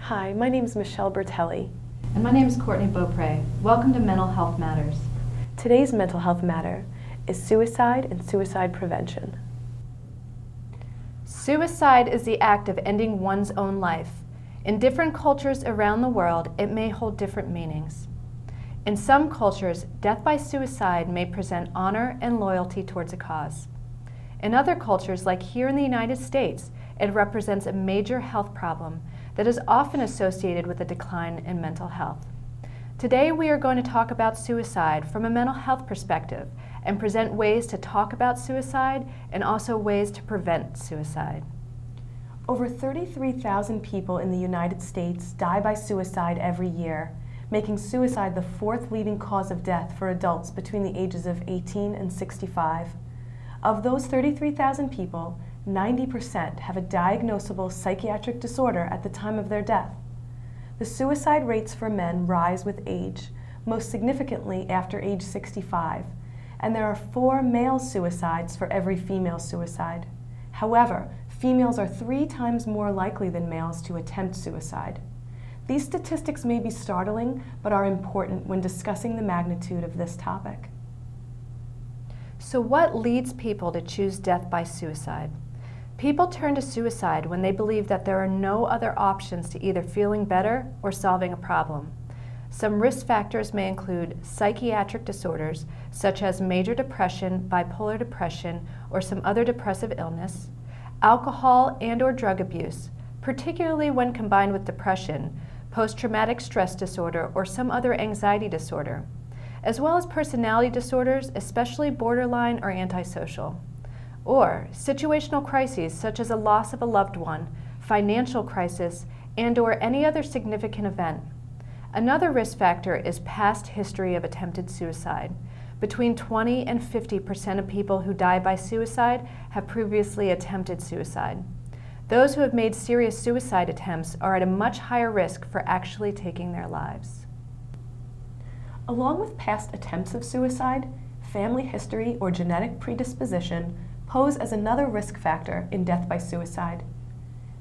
Hi, my name is Michelle Bertelli. And my name is Courtney Beaupre. Welcome to Mental Health Matters. Today's mental health matter is suicide and suicide prevention. Suicide is the act of ending one's own life. In different cultures around the world, it may hold different meanings. In some cultures, death by suicide may present honor and loyalty towards a cause. In other cultures, like here in the United States, it represents a major health problem that is often associated with a decline in mental health. Today we are going to talk about suicide from a mental health perspective and present ways to talk about suicide and also ways to prevent suicide. Over 33,000 people in the United States die by suicide every year, making suicide the fourth leading cause of death for adults between the ages of 18 and 65. Of those 33,000 people, 90% have a diagnosable psychiatric disorder at the time of their death. The suicide rates for men rise with age, most significantly after age 65, and there are 4 male suicides for every female suicide. However, females are 3 times more likely than males to attempt suicide. These statistics may be startling, but are important when discussing the magnitude of this topic. So what leads people to choose death by suicide? People turn to suicide when they believe that there are no other options to either feeling better or solving a problem. Some risk factors may include psychiatric disorders, such as major depression, bipolar depression, or some other depressive illness, alcohol and/or drug abuse, particularly when combined with depression, post-traumatic stress disorder, or some other anxiety disorder, as well as personality disorders, especially borderline or antisocial. Or situational crises such as a loss of a loved one, financial crisis, and/or any other significant event. Another risk factor is past history of attempted suicide. Between 20 and 50% of people who die by suicide have previously attempted suicide. Those who have made serious suicide attempts are at a much higher risk for actually taking their lives. Along with past attempts of suicide, family history or genetic predisposition pose as another risk factor in death by suicide.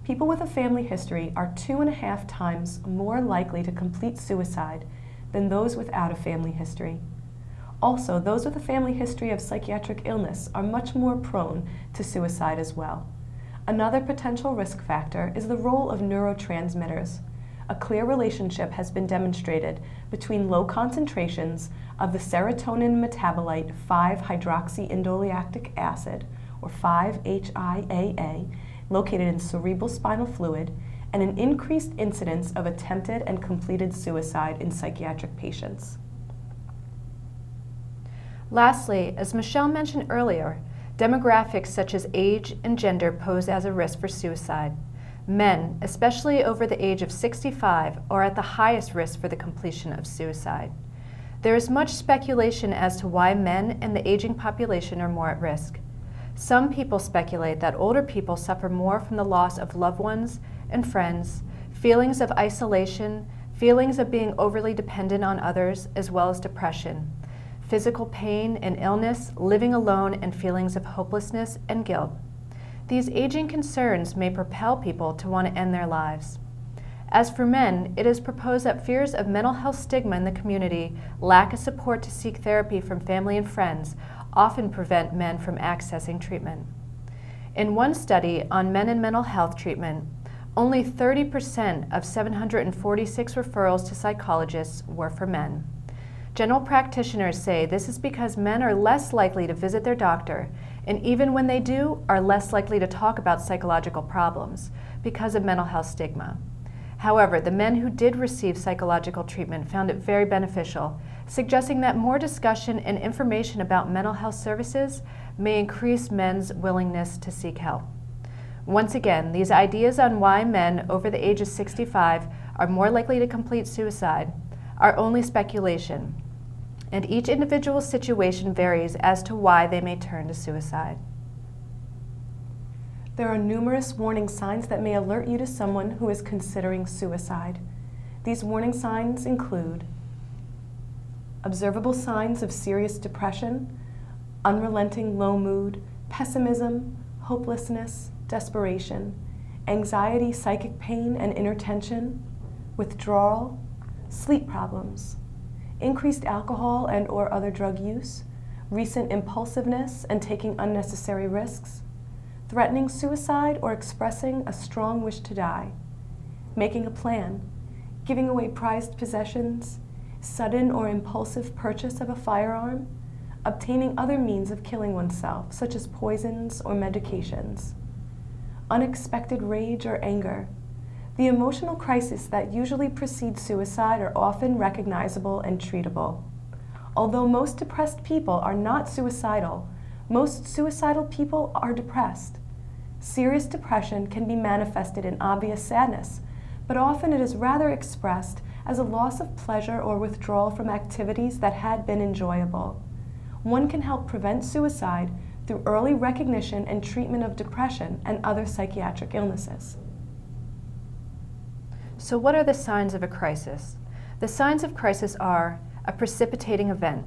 People with a family history are 2.5 times more likely to complete suicide than those without a family history. Also, those with a family history of psychiatric illness are much more prone to suicide as well. Another potential risk factor is the role of neurotransmitters. A clear relationship has been demonstrated between low concentrations of the serotonin metabolite 5-hydroxyindoleactic acid, or 5-HIAA, located in cerebral spinal fluid, and an increased incidence of attempted and completed suicide in psychiatric patients. Lastly, as Michelle mentioned earlier, demographics such as age and gender pose as a risk for suicide. Men, especially over the age of 65, are at the highest risk for the completion of suicide. There is much speculation as to why men and the aging population are more at risk. Some people speculate that older people suffer more from the loss of loved ones and friends, feelings of isolation, feelings of being overly dependent on others, as well as depression, physical pain and illness, living alone, and feelings of hopelessness and guilt. These aging concerns may propel people to want to end their lives. As for men, it is proposed that fears of mental health stigma in the community, lack of support to seek therapy from family and friends, often prevent men from accessing treatment. In one study on men and mental health treatment, only 30% of 746 referrals to psychologists were for men. General practitioners say this is because men are less likely to visit their doctor, and even when they do, are less likely to talk about psychological problems because of mental health stigma. However, the men who did receive psychological treatment found it very beneficial, suggesting that more discussion and information about mental health services may increase men's willingness to seek help. Once again, these ideas on why men over the age of 65 are more likely to complete suicide are only speculation, and each individual's situation varies as to why they may turn to suicide. There are numerous warning signs that may alert you to someone who is considering suicide. These warning signs include observable signs of serious depression, unrelenting low mood, pessimism, hopelessness, desperation, anxiety, psychic pain, and inner tension, withdrawal, sleep problems, increased alcohol and or other drug use, recent impulsiveness and taking unnecessary risks, threatening suicide or expressing a strong wish to die, making a plan, giving away prized possessions, sudden or impulsive purchase of a firearm, obtaining other means of killing oneself, such as poisons or medications, unexpected rage or anger. The emotional crises that usually precede suicide are often recognizable and treatable. Although most depressed people are not suicidal, most suicidal people are depressed. Serious depression can be manifested in obvious sadness, but often it is rather expressed as a loss of pleasure or withdrawal from activities that had been enjoyable. One can help prevent suicide through early recognition and treatment of depression and other psychiatric illnesses. So what are the signs of a crisis? The signs of crisis are a precipitating event,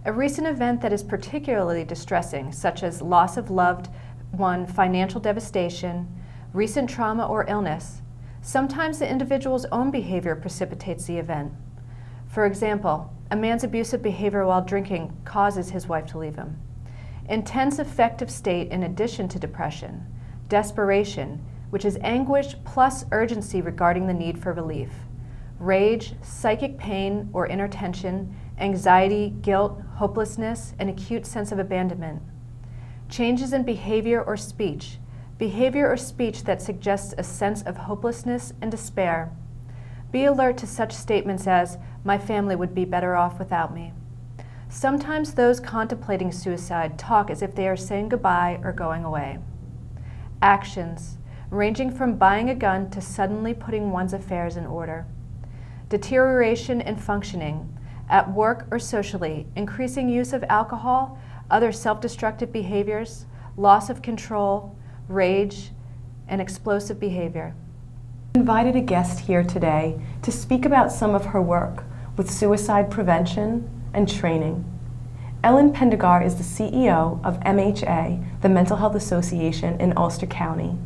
a recent event that is particularly distressing, such as loss of loved one, financial devastation, recent trauma or illness. Sometimes the individual's own behavior precipitates the event. For example, a man's abusive behavior while drinking causes his wife to leave him. Intense affective state in addition to depression. Desperation, which is anguish plus urgency regarding the need for relief. Rage, psychic pain or inner tension, anxiety, guilt, hopelessness, and acute sense of abandonment. Changes in behavior or speech that suggests a sense of hopelessness and despair. Be alert to such statements as, "My family would be better off without me." Sometimes those contemplating suicide talk as if they are saying goodbye or going away. Actions, ranging from buying a gun to suddenly putting one's affairs in order. Deterioration in functioning, at work or socially, increasing use of alcohol, other self-destructive behaviors, loss of control, rage, and explosive behavior. I invited a guest here today to speak about some of her work with suicide prevention and training. Ellen Pendegar is the CEO of MHA, the Mental Health Association in Ulster County.